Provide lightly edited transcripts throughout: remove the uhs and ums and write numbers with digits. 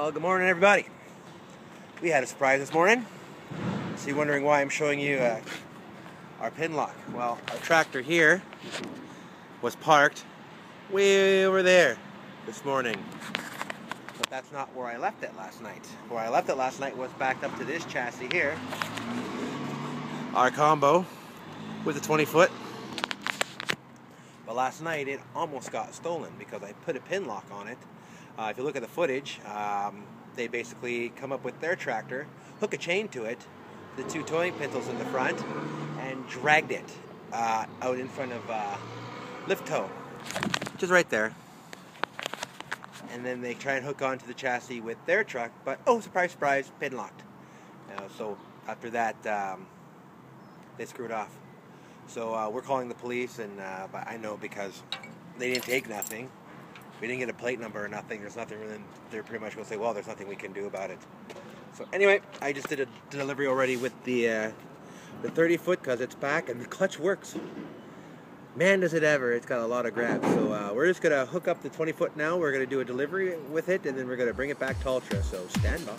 Well, good morning, everybody. We had a surprise this morning. So you're wondering why I'm showing you our pin lock. Well, our tractor here was parked way over there this morning. But that's not where I left it last night. Where I left it last night was backed up to this chassis here. Our combo with a 20-foot. But last night it almost got stolen because I put a pin lock on it. If you look at the footage, they basically come up with their tractor, hook a chain to it, the two towing pintles in the front, and dragged it out in front of lift tow, which is right there. And then they try and hook onto the chassis with their truck, but oh, surprise, surprise, pin locked. So after that, they screwed off. So we're calling the police, and but I know because they didn't take nothing. We didn't get a plate number or nothing. There's nothing. Really, they're pretty much going to say, well, there's nothing we can do about it. So anyway, I just did a delivery already with the 30-foot because it's back and the clutch works. Man, does it ever. It's got a lot of grabs. So we're just going to hook up the 20-foot now. We're going to do a delivery with it, and then we're going to bring it back to Ultra. So stand by.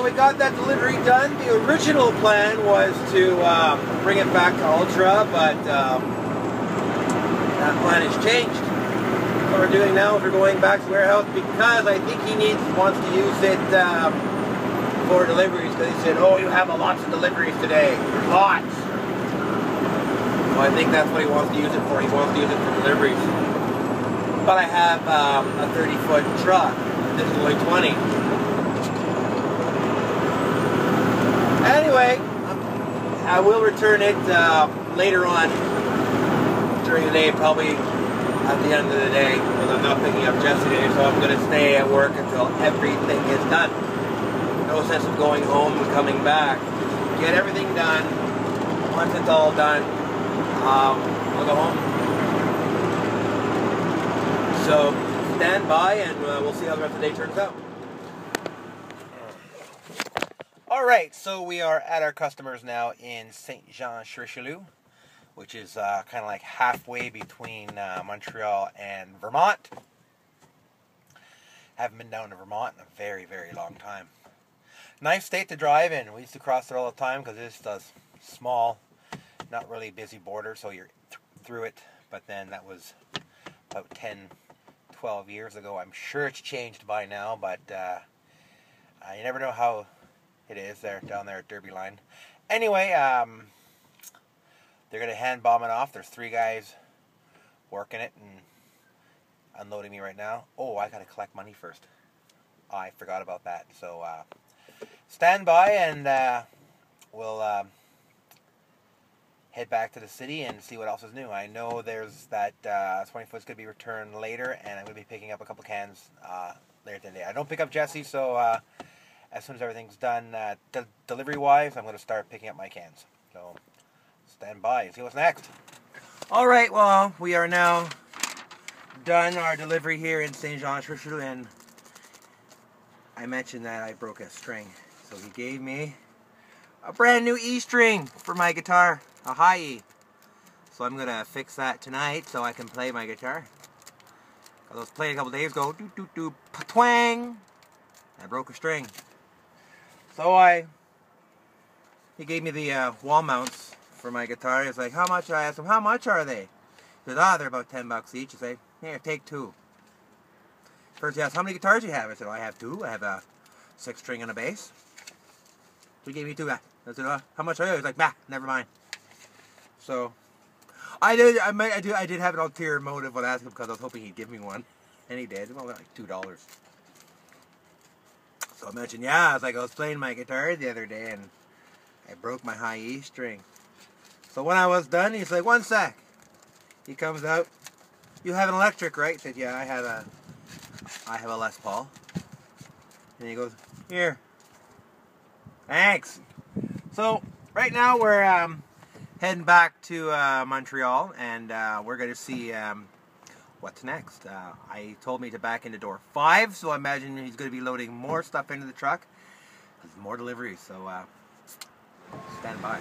We got that delivery done. The original plan was to bring it back to Ultra, but that plan has changed. What we're doing now is we're going back to the warehouse because I think he wants to use it for deliveries, because he said, oh, you have lots of deliveries today. Lots. So I think that's what he wants to use it for. He wants to use it for deliveries. But I have a 30-foot truck. This is only 20. Anyway, I will return it later on during the day, probably at the end of the day, because I'm not picking up Jesse today, so I'm going to stay at work until everything is done. No sense of going home and coming back. Get everything done. Once it's all done, I'll go home. So stand by and we'll see how the rest of the day turns out. Alright, so we are at our customers now in Saint Jean-sur-Richelieu. which is kind of like halfway between Montreal and Vermont. Haven't been down to Vermont in a very, very long time. Nice state to drive in. We used to cross there all the time because it's a small, not really busy border, so you're through it. But then that was about 10, 12 years ago. I'm sure it's changed by now, but you never know how it is down there at Derby Line. Anyway, they're going to hand bomb it off. There's 3 guys working it and unloading me right now. Oh, I got to collect money first. I forgot about that. So stand by and we'll head back to the city and see what else is new. I know there's that 20 foot's going to be returned later, and I'm going to be picking up a couple cans later today. I don't pick up Jesse, so as soon as everything's done delivery-wise, I'm going to start picking up my cans. So stand by and see what's next. All right, well, we are now done our delivery here in St. Jean-Richelieu, and I mentioned that I broke a string. So he gave me a brand new E string for my guitar, a high E. So I'm gonna fix that tonight so I can play my guitar. I was playing a couple days ago, twang. I broke a string. So he gave me the wall mounts for my guitar. He was like, how much? I asked him, how much are they? He said, they're about $10 each. I say, here, take 2. First he asked, how many guitars do you have? I said, I have 2. I have a 6-string and a bass. So he gave me 2. I said, how much are you? He was like, never mind. So I did have an ulterior motive when I asked him because I was hoping he'd give me one, and he did. Well, like $2. So I mentioned, I was playing my guitar the other day and I broke my high E string. So when I was done, he's like, 1 sec. He comes out. You have an electric, right? I said, yeah, I have a Les Paul. And he goes, here. Thanks. So right now we're heading back to Montreal, and we're going to see what's next. I told me to back into door 5, so I imagine he's going to be loading more stuff into the truck. There's more deliveries, so stand by.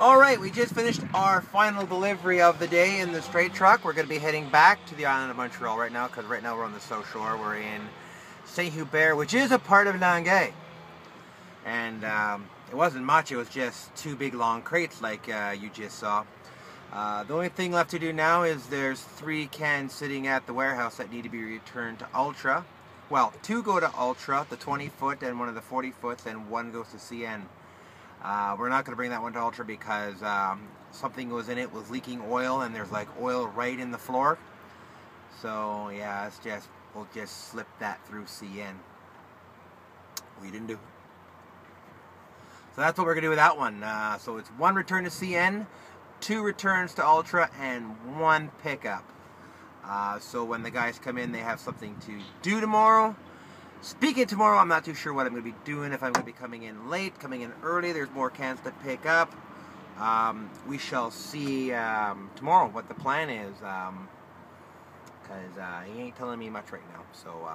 Alright, we just finished our final delivery of the day in the straight truck. We're going to be heading back to the island of Montreal right now, because right now we're on the South Shore. We're in St. Hubert, which is a part of Langueuil. And it wasn't much, it was just 2 big long crates like you just saw. The only thing left to do now is there's 3 cans sitting at the warehouse that need to be returned to Ultra. Well, 2 go to Ultra, the 20 foot and one of the 40 foots, and 1 goes to CN. We're not going to bring that one to Ultra because something was in it, was leaking oil, and there's like oil right in the floor. So yeah, we'll just slip that through CN. We didn't do. So that's what we're going to do with that one. So it's 1 return to CN, 2 returns to Ultra, and 1 pickup. So when the guys come in, they have something to do tomorrow. Speaking tomorrow, I'm not too sure what I'm going to be doing, if I'm going to be coming in late, coming in early. There's more cans to pick up. We shall see tomorrow what the plan is, because he ain't telling me much right now. So,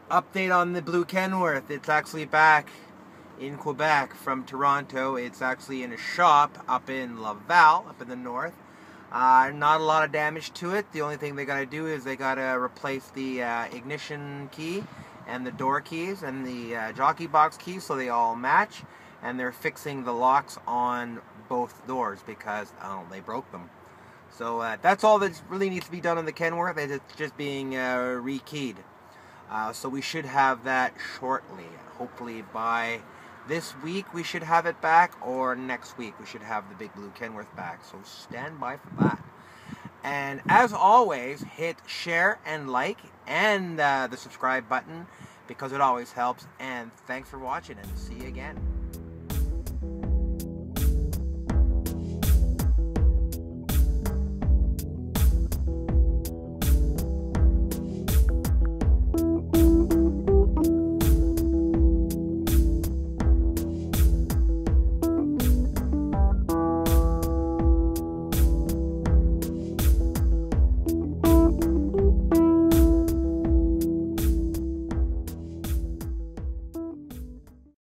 update on the Blue Kenworth. It's actually back in Quebec from Toronto. It's actually in a shop up in Laval, up in the north. Not a lot of damage to it. The only thing they got to do is they got to replace the ignition key and the door keys and the jockey box keys so they all match, and they're fixing the locks on both doors because they broke them. So that's all that really needs to be done on the Kenworth. It's just being rekeyed. So we should have that shortly. Hopefully by this week we should have it back, or next week we should have the Big Blue Kenworth back. So stand by for that. And as always, hit share and like and the subscribe button, because it always helps. And thanks for watching, and see you again.